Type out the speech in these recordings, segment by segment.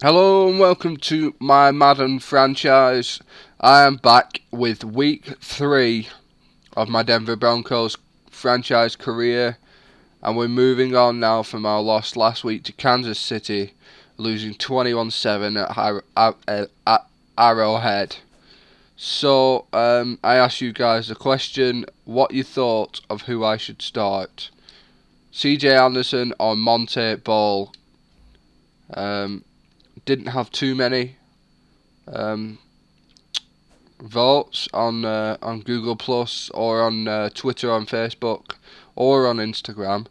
Hello and welcome to my Madden franchise. I am back with week 3 of my Denver Broncos franchise career, and we're moving on now from our loss last week to Kansas City, losing 21-7 at Arrowhead. So I asked you guys a question: what you thought of who I should start, CJ Anderson or Monte Ball? Didn't have too many votes on Google Plus or on Twitter, on Facebook, or on Instagram.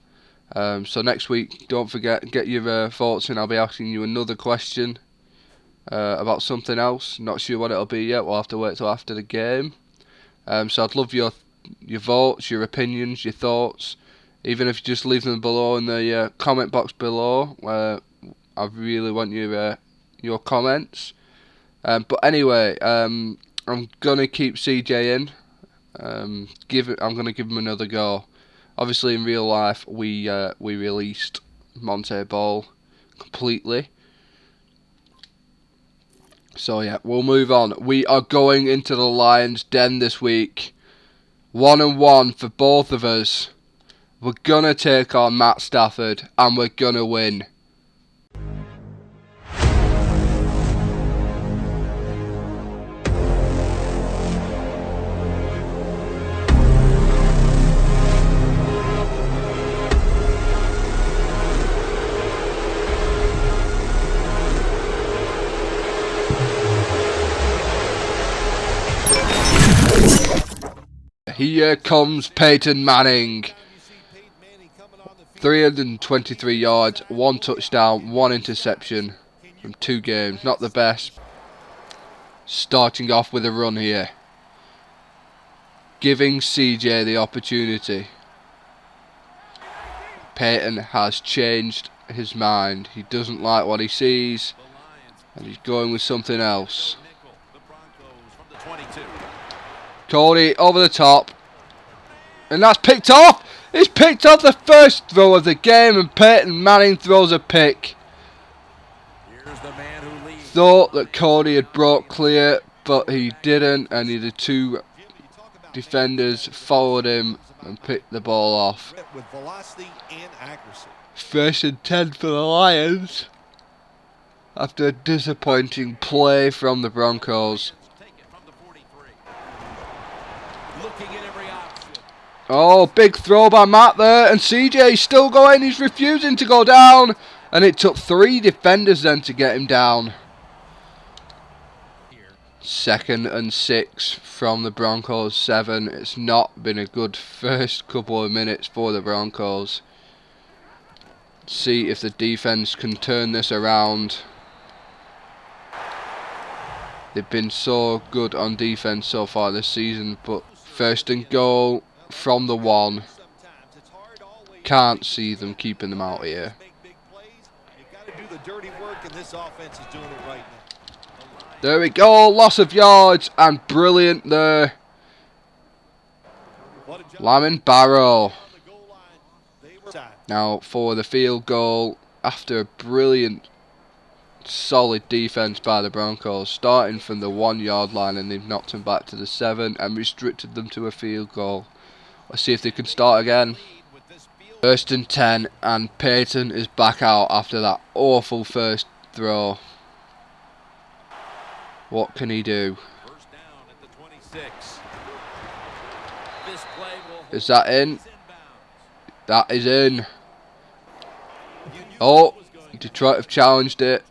So next week, don't forget, get your votes in. I'll be asking you another question about something else. Not sure what it'll be yet. We'll have to wait till after the game. So I'd love your votes, your opinions, your thoughts. Even if you just leave them below in the comment box below. I really want your comments. But anyway, I'm gonna keep CJ in. I'm gonna give him another go. Obviously, in real life, we released Monte Ball completely. So yeah, we'll move on. We are going into the Lions' den this week. 1-1 for both of us. We're gonna take on Matt Stafford, and we're gonna win. Here comes Peyton Manning. 323 yards, 1 touchdown, 1 interception from 2 games. Not the best. Starting off with a run here. Giving CJ the opportunity. Peyton has changed his mind. He doesn't like what he sees, and he's going with something else. Cody over the top, and that's picked off. He's picked off the first throw of the game, and Peyton Manning throws a pick. Thought that Cody had broke clear, but he didn't, and the 2 defenders followed him and picked the ball off. 1st and 10 for the Lions after a disappointing play from the Broncos. Oh, big throw by Matt there, and CJ's still going. He's refusing to go down, and it took 3 defenders then to get him down. 2nd and 6 from the Broncos 7. It's not been a good first couple of minutes for the Broncos. See if the defense can turn this around. They've been so good on defense so far this season, but 1st and goal from the 1. Can't see them keeping them out here. There we go, loss of yards, and brilliant there. Lamin Barrow. Now for the field goal after a brilliant, solid defense by the Broncos, starting from the 1-yard line, and they've knocked them back to the 7 and restricted them to a field goal. Let's see if they can start again. 1st and 10, and Peyton is back out after that awful first throw. What can he do? Is that in? That is in. Oh, Detroit have challenged it.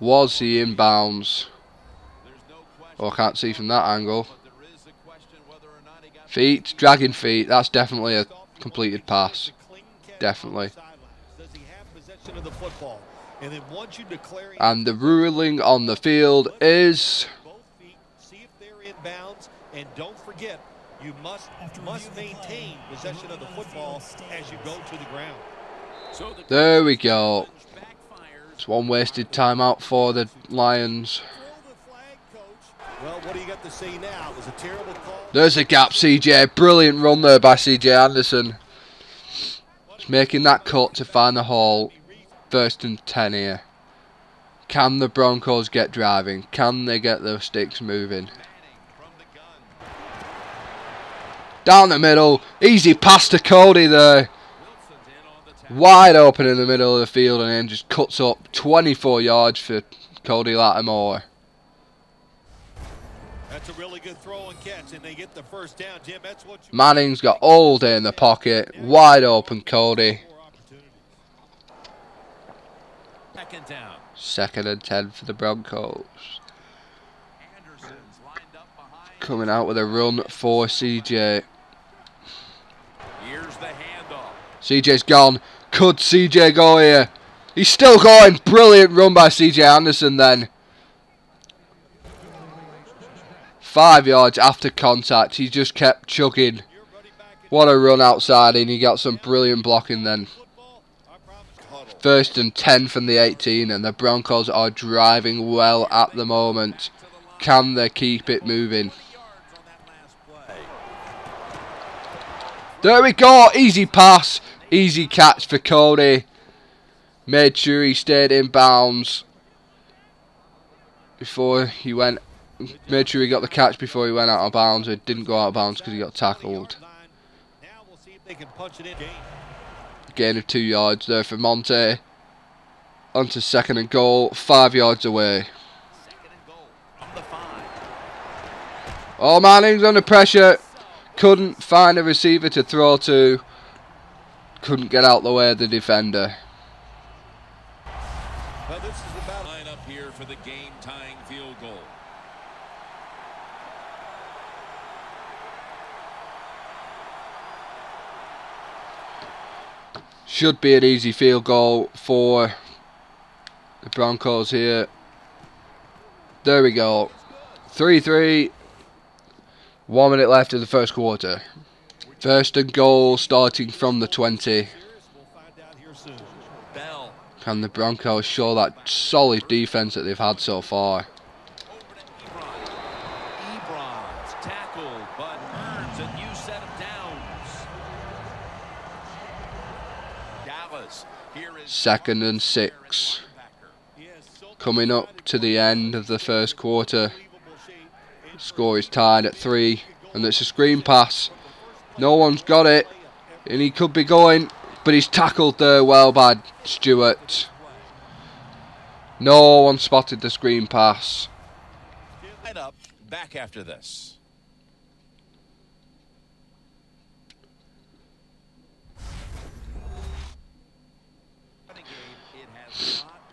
Was he inbounds? Oh, I can't see from that angle. Feet, dragging feet. That's definitely a completed pass. Definitely. And the ruling on the field is... And don't forget, you must maintain possession of the football as you go to the ground. There we go. It's 1 wasted timeout for the Lions. Well, what do you got to say now? It was a terrible call. There's a gap, CJ. Brilliant run there by CJ Anderson. Just making that cut to find the hole. 1st and 10 here. Can the Broncos get driving? Can they get their sticks moving? Down the middle. Easy pass to Cody there. Wide open in the middle of the field and then just cuts up 24 yards for Cody Lattimore. That's a really good throw and catch, and they get the first down, Jim. That's what you Manning's got all day in the pocket. Wide open Cody. Second down. 2nd and 10 for the Broncos. Coming out with a run for CJ. Here's the handoff. CJ's gone. Could CJ go here? He's still going. Brilliant run by CJ Anderson then. 5 yards after contact. He just kept chugging. What a run outside, and he got some brilliant blocking then. 1st and 10 from the 18, and the Broncos are driving well at the moment. Can they keep it moving? There we go. Easy pass. Easy catch for Cody. Made sure he stayed in bounds before he went. Made sure he got the catch before he went out of bounds. It didn't go out of bounds because he got tackled. Gain of 2 yards there for Monte. Onto 2nd and goal. 5 yards away. Oh, Manning's under pressure. Couldn't find a receiver to throw to. Couldn't get out the way of the defender. Well, this is about line up here for the game-tying field goal. Should be an easy field goal for the Broncos here. There we go. 3-3. 1 minute left of the first quarter. 1st and goal starting from the 20. Can the Broncos show that solid defense that they've had so far? Ebron's tackled, but earns a new set of downs. Dallas, here is 2nd and 6. Coming up to the end of the first quarter. Score is tied at 3, and it's a screen pass. No one's got it, and he could be going, but he's tackled there well by Stewart. No one spotted the screen pass. line up back after this.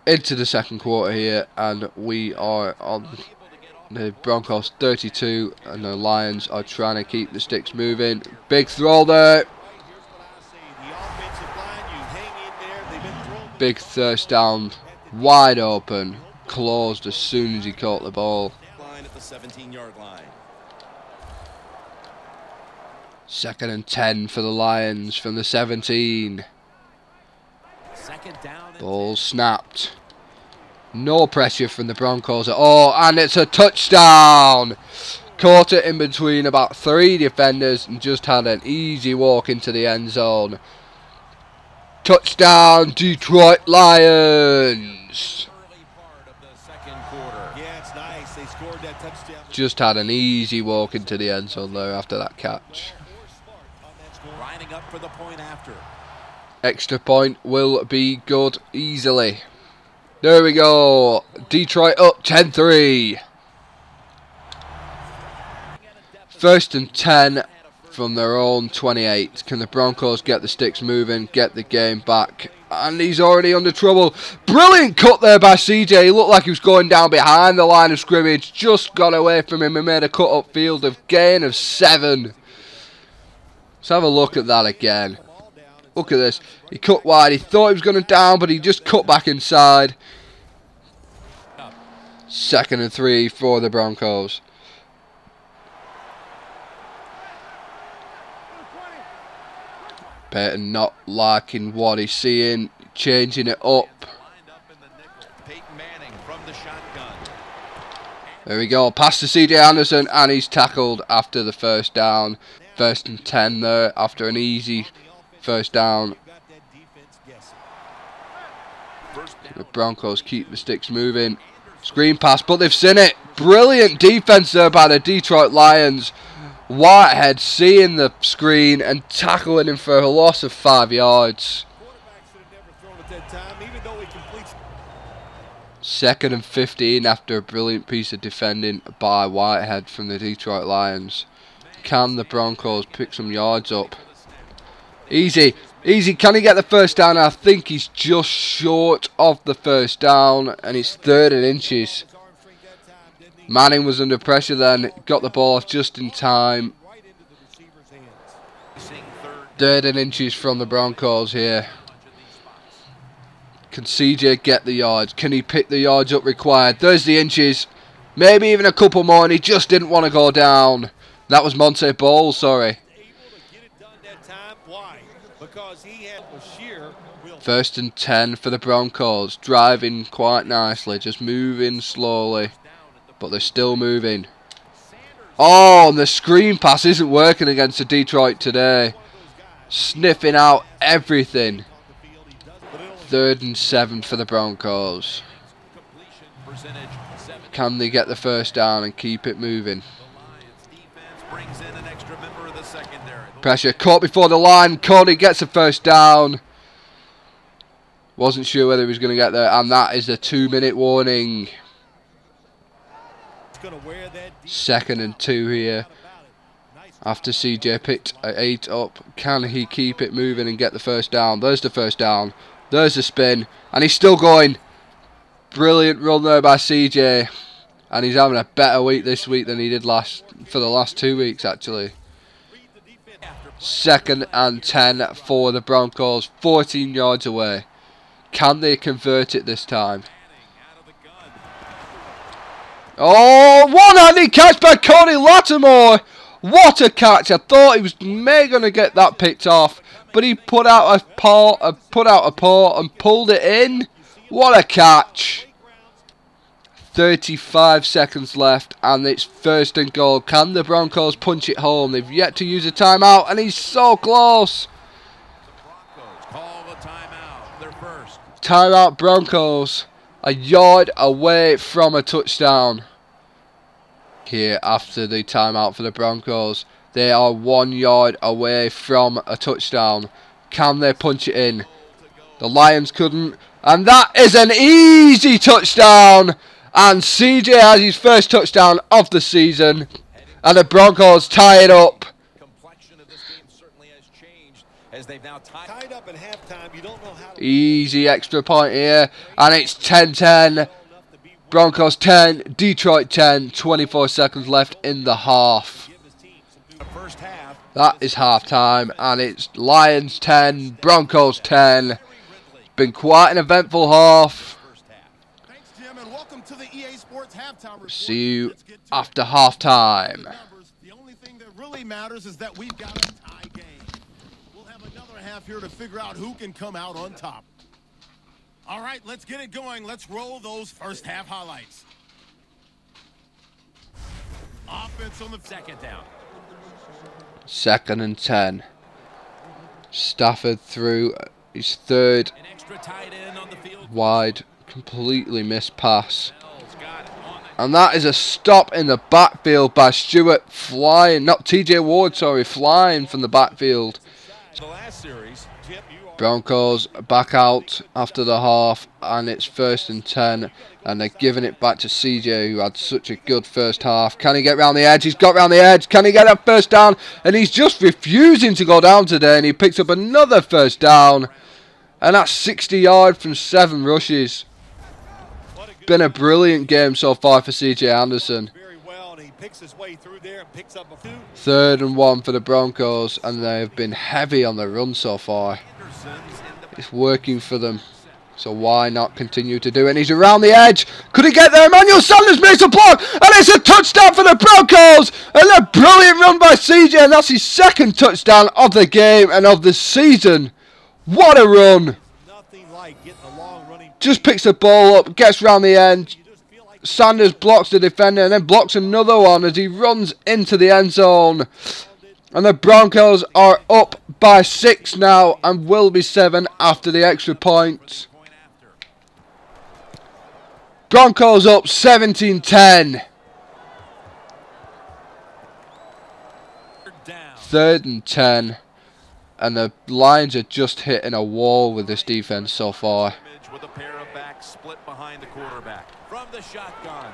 Into the second quarter here, and we are on the Broncos 32, and the Lions are trying to keep the sticks moving. Big throw there. Big thirst down, wide open, closed as soon as he caught the ball. Line at the 17-yard line. 2nd and 10 for the Lions from the 17. Second down. Ball snapped. No pressure from the Broncos at all, and it's a touchdown. Caught it in between about 3 defenders and just had an easy walk into the end zone. Touchdown, Detroit Lions. Early part of the second quarter. Yeah, it's nice. They scored that touchdown. Just had an easy walk into the end zone there after that catch. Lining up for the point after. Extra point will be good easily. There we go. Detroit up 10-3. 1st and 10 from their own 28. Can the Broncos get the sticks moving, get the game back? And he's already under trouble. Brilliant cut there by CJ. He looked like he was going down behind the line of scrimmage. Just got away from him and made a cut up field of gain of 7. Let's have a look at that again. Look at this. He cut wide. He thought he was going to down, but he just cut back inside. 2nd and 3 for the Broncos. Peyton not liking what he's seeing. Changing it up. There we go. Pass to CJ Anderson, and he's tackled after the first down. 1st and 10 there after an easy first down. The Broncos keep the sticks moving. Screen pass, but they've seen it. Brilliant defense there by the Detroit Lions. Whitehead seeing the screen and tackling him for a loss of 5 yards. 2nd and 15 after a brilliant piece of defending by Whitehead from the Detroit Lions. Can the Broncos pick some yards up? Easy. Can he get the first down? I think he's just short of the first down, and it's 3rd and inches. Manning was under pressure then, got the ball off just in time. 3rd and inches from the Broncos here. Can CJ get the yards? Can he pick the yards up required? There's the inches. Maybe even a couple more, and he just didn't want to go down. That was Monte Ball, sorry. 1st and 10 for the Broncos. Driving quite nicely, just moving slowly. But they're still moving. Oh, and the screen pass isn't working against the Detroit today. Sniffing out everything. 3rd and 7 for the Broncos. Can they get the first down and keep it moving? Pressure caught before the line. Cody gets the first down. Wasn't sure whether he was going to get there, and that is a 2-minute warning. 2nd and 2 here. After CJ picked 8 up, can he keep it moving and get the first down? There's the first down. There's the spin, and he's still going. Brilliant run there by CJ, and he's having a better week this week than he did for the last 2 weeks actually. 2nd and 10 for the Broncos, 14 yards away. Can they convert it this time? Oh, one-handed catch by Cody Lattimore. What a catch. I thought he was maybe going to get that picked off, but he put out a paw and pulled it in. What a catch. 35 seconds left, and it's 1st and goal. Can the Broncos punch it home? They've yet to use a timeout, and he's so close. Timeout Broncos. A yard away from a touchdown. Here after the timeout for the Broncos. They are 1 yard away from a touchdown. Can they punch it in? The Lions couldn't. And that is an easy touchdown. And CJ has his first touchdown of the season. And the Broncos tie it up. Easy extra point here. And it's 10-10. Broncos 10, Detroit 10. 24 seconds left in the half. That is half time. And it's Lions 10, Broncos 10. Been quite an eventful half. See you after half time. The only thing that really matters is that we've got a tie game. We'll have another half here to figure out who can come out on top. All right, let's get it going. Let's roll those first half highlights. Offense on the 2nd down. 2nd and 10. Stafford through his 3rd wide, completely missed pass. And that is a stop in the backfield by Stewart, flying from the backfield. Broncos back out after the half, and it's 1st and 10, and they're giving it back to CJ, who had such a good first half. Can he get round the edge? He's got round the edge. Can he get that first down? And he's just refusing to go down today, and he picks up another first down, and that's 60 yards from 7 rushes. Been a brilliant game so far for CJ Anderson. 3rd and 1 for the Broncos, and they have been heavy on the run so far. It's working for them, so why not continue to do it? And he's around the edge. Could he get there? Emmanuel Sanders makes a block, and it's a touchdown for the Broncos. And a brilliant run by CJ, and that's his 2nd touchdown of the game and of the season. What a run! Just picks the ball up, gets round the end. Sanders blocks the defender and then blocks another one as he runs into the end zone. And the Broncos are up by 6 now and will be 7 after the extra point. Broncos up 17-10. Down. 3rd and 10. And the Lions are just hitting a wall with this defense so far. With a pair of backs split behind the quarterback from the shotgun.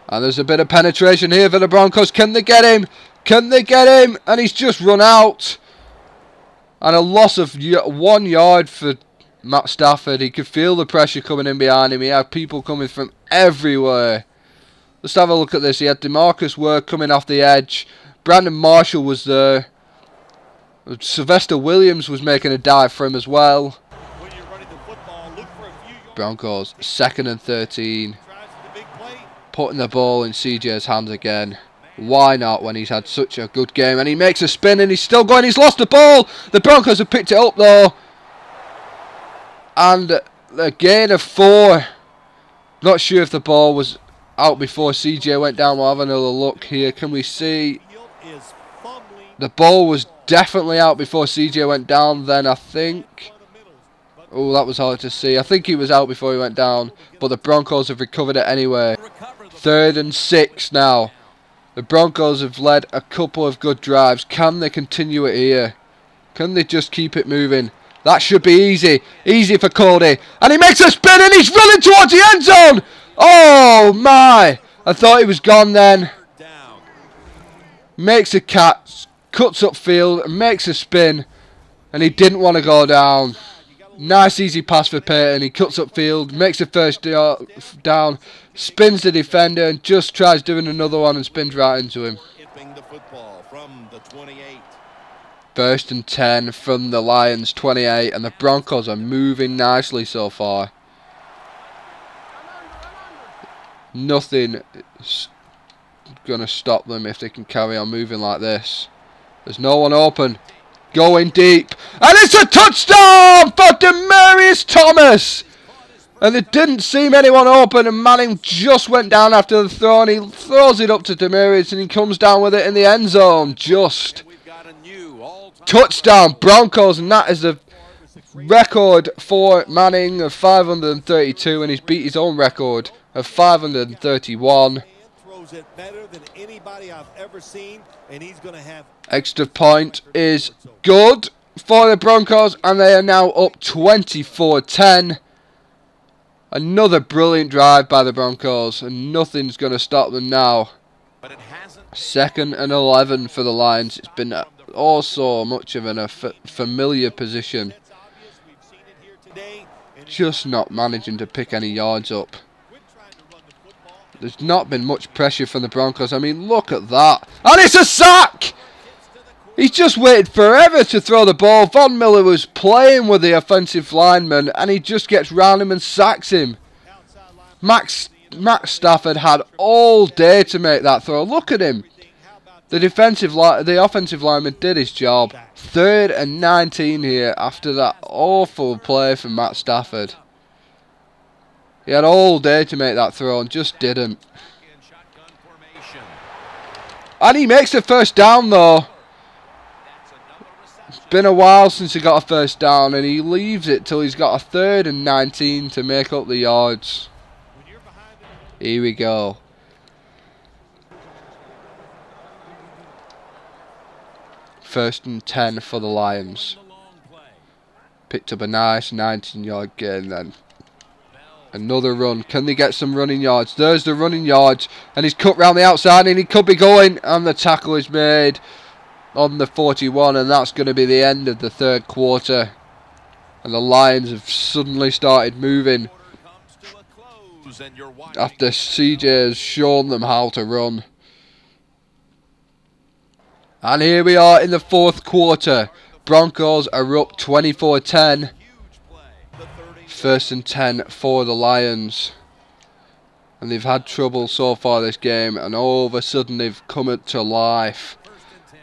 And there's a bit of penetration here for the Broncos. Can they get him? Can they get him? And he's just run out. And a loss of 1 yard for Matt Stafford. He could feel the pressure coming in behind him. He had people coming from everywhere. Let's have a look at this. He had DeMarcus Ware coming off the edge. Brandon Marshall was there. Sylvester Williams was making a dive for him as well. When you're running the football, look for a few yards. Broncos 2nd and 13. Tries for the big play. Putting the ball in CJ's hands again. Why not when he's had such a good game? And he makes a spin and he's still going. He's lost the ball. The Broncos have picked it up though. And a gain of 4. Not sure if the ball was out before CJ went down. We'll have another look here. Can we see? Field is fumbling. The ball was definitely out before CJ went down then, I think. Oh, that was hard to see. I think he was out before he went down. But the Broncos have recovered it anyway. 3rd and 6 now. The Broncos have led a couple of good drives. Can they continue it here? Can they just keep it moving? That should be easy. Easy for Cody. And he makes a spin and he's running towards the end zone. Oh my. I thought he was gone then. Down. Makes a catch. Cuts upfield. Makes a spin. And he didn't want to go down. Nice easy pass for Peyton. He cuts upfield. Makes a first down. Spins the defender and just tries doing another one and spins right into him. Tipping the football from the 28. 1st and 10 from the Lions 28, and the Broncos are moving nicely so far. Nothing is going to stop them if they can carry on moving like this. There's no one open. Going deep. And it's a touchdown for Demaryius Thomas! And there didn't seem anyone open, and Manning just went down after the throw, and he throws it up to Demaryius, and he comes down with it in the end zone. Just. We've got a new all-time Touchdown Broncos, and that is the record for Manning of 532, and he's beat his own record of 531. Throws it better than anybody I've ever seen, and he's going to have Extra point is good for the Broncos, and they are now up 24-10. Another brilliant drive by the Broncos, and nothing's going to stop them now. but it hasn't. 2nd and 11 for the Lions. It's been also much of a familiar position. It's obvious we've seen it here today. And Just not managing to pick any yards up. quit trying to run the football. There's not been much pressure from the Broncos. I mean, look at that. And it's a sack! He's just waited forever to throw the ball. Von Miller was playing with the offensive lineman, and he just gets round him and sacks him. Matt Stafford had all day to make that throw. Look at him. The offensive lineman did his job. 3rd and 19 here after that awful play from Matt Stafford. He had all day to make that throw and just didn't. In shotgun formation. And he makes the first down though. That's another reception. It's been a while since he got a first down, and he leaves it till he's got a 3rd and 19 to make up the yards. Here we go. First and 10 for the Lions. The long play. Picked up a nice 19-yard gain then. Another run. Can they get some running yards? There's the running yards. And he's cut round the outside and he could be going. And the tackle is made on the 41. And that's going to be the end of the 3rd quarter. And the Lions have suddenly started moving Comes to a close, and you're watching. after CJ has shown them how to run. And here we are in the 4th quarter. Broncos are up 24-10. Huge play. The 30. 1st and 10 for the Lions. And they've had trouble so far this game, and all of a sudden they've come to life. 1st and 10.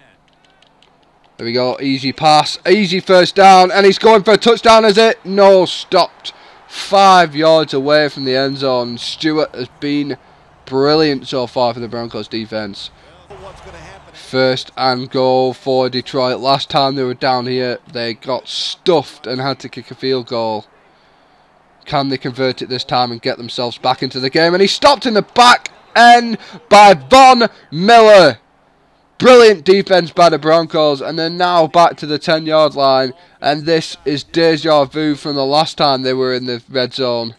There we go, easy pass, easy first down, and he's going for a touchdown, is it? No, stopped 5 yards away from the end zone. Stewart has been brilliant so far for the Broncos defense. What's going to happen? 1st and goal for Detroit. Last time they were down here, they got stuffed and had to kick a field goal. Can they convert it this time and get themselves back into the game? And he's stopped in the back end by Von Miller. Brilliant defense by the Broncos, and they're now back to the 10-yard line, and this is deja vu from the last time they were in the red zone.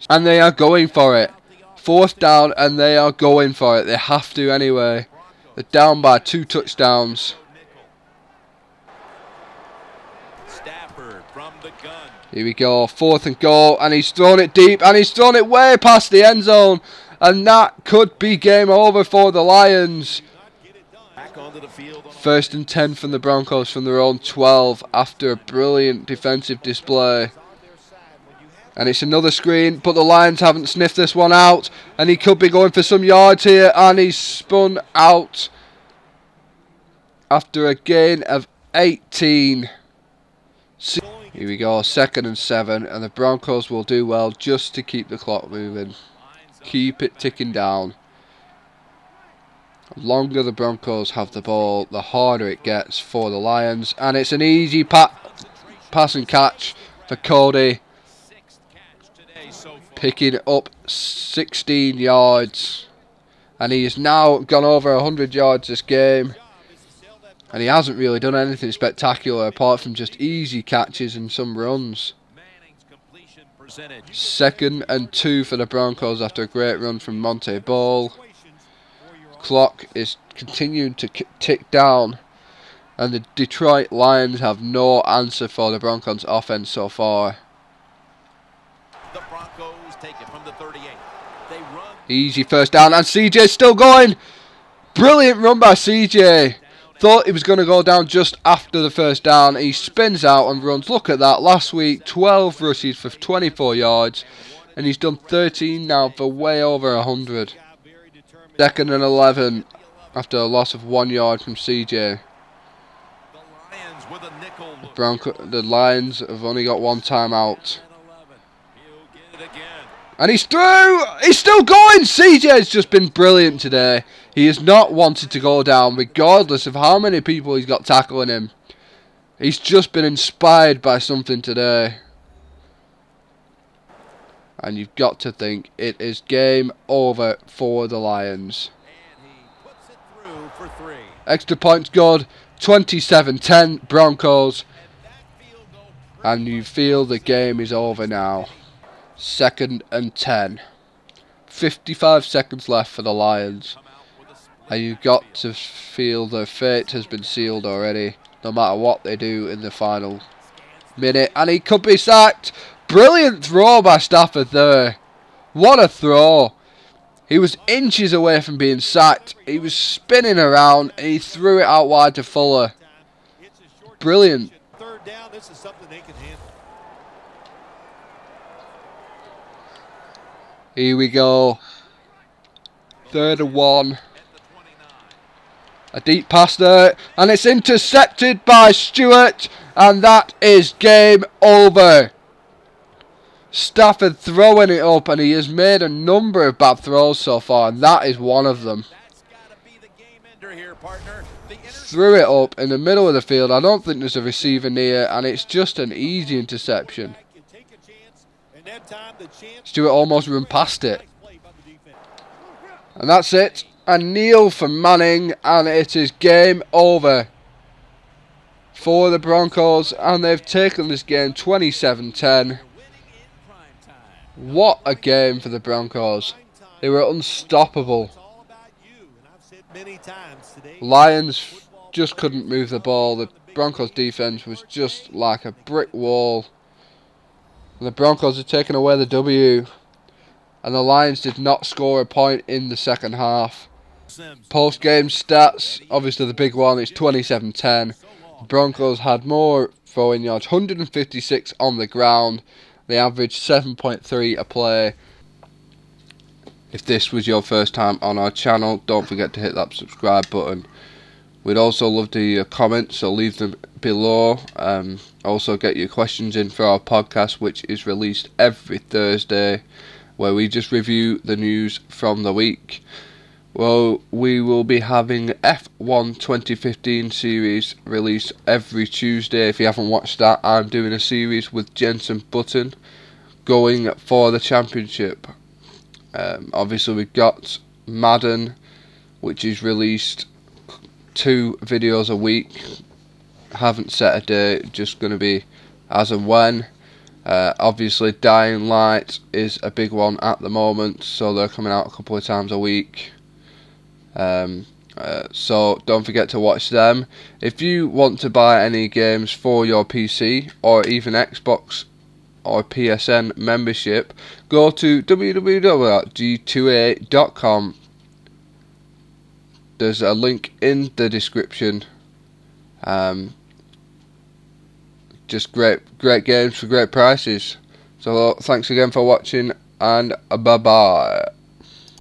And they are going for it. 4th down, and they are going for it. They have to anyway. They're down by 2 touchdowns. Here we go, 4th and goal, and he's thrown it deep, and he's thrown it way past the end zone. And that could be game over for the Lions. 1st and 10 from the Broncos from their own 12 after a brilliant defensive display. And it's another screen, but the Lions haven't sniffed this one out. And he could be going for some yards here, and he's spun out after a gain of 18. Here we go, 2nd and 7, and the Broncos will do well just to keep the clock moving. Keep it ticking down. The longer the Broncos have the ball, the harder it gets for the Lions. And it's an easy pass and catch for Cody. Picking up 16 yards. And he has now gone over 100 yards this game. And he hasn't really done anything spectacular apart from just easy catches and some runs. 2nd and 2 for the Broncos after a great run from Monte Ball. Clock is continuing to tick down, and the Detroit Lions have no answer for the Broncos offense so far. The Broncos take it from the 38. They run. Easy 1st down, and CJ's still going. Brilliant run by CJ. Thought he was going to go down just after the 1st down. He spins out and runs. Look at that. Last week, 12 rushes for 24 yards. And he's done 13 now for way over 100. 2nd and 11 after a loss of 1 yard from CJ. The Lions have only got 1 timeout. And he's through! He's still going! CJ's just been brilliant today. He has not wanted to go down, regardless of how many people he's got tackling him. He's just been inspired by something today. And you've got to think it is game over for the Lions. Extra points good. 27-10 Broncos. And you feel the game is over now. 2nd and 10. 55 seconds left for the Lions. And you've got to feel their fate has been sealed already, no matter what they do in the final minute. And he could be sacked. Brilliant throw by Stafford there. What a throw. He was inches away from being sacked. He was spinning around and he threw it out wide to Fuller. Brilliant. 3rd down, this is something they can handle. Here we go. 3rd and 1. A deep pass there, and it's intercepted by Stewart, and that is game over. Stafford throwing it up, and he has made a number of bad throws so far, and that is one of them. Threw it up in the middle of the field. I don't think there's a receiver near, and it's just an easy interception. Stewart almost run past it. And that's it. A kneel for Manning, and it is game over for the Broncos, and they've taken this game 27-10. What a game for the Broncos. They were unstoppable. Lions just couldn't move the ball. The Broncos defense was just like a brick wall. And the Broncos have taken away the W. And the Lions did not score a point in the second half. Post-game stats, obviously the big one, it's 27-10. The Broncos had more throwing yards, 156 on the ground. They averaged 7.3 a play. If this was your first time on our channel, don't forget to hit that subscribe button. We'd also love to hear your comments, so leave them below. Also get your questions in for our podcast, which is released every Thursday, where we just review the news from the week. Well, we will be having F1 2015 series released every Tuesday. If you haven't watched that, I'm doing a series with Jensen Button going for the championship. Obviously, we've got Madden, which is released 2 videos a week. Haven't set a date, just going to be as and when. Obviously, Dying Light is a big one at the moment, so they're coming out a couple of times a week. So don't forget to watch them. If you want to buy any games for your PC or even Xbox or PSN membership, go to www.g2a.com. There's a link in the description. Just great games for great prices. So thanks again for watching, and bye bye.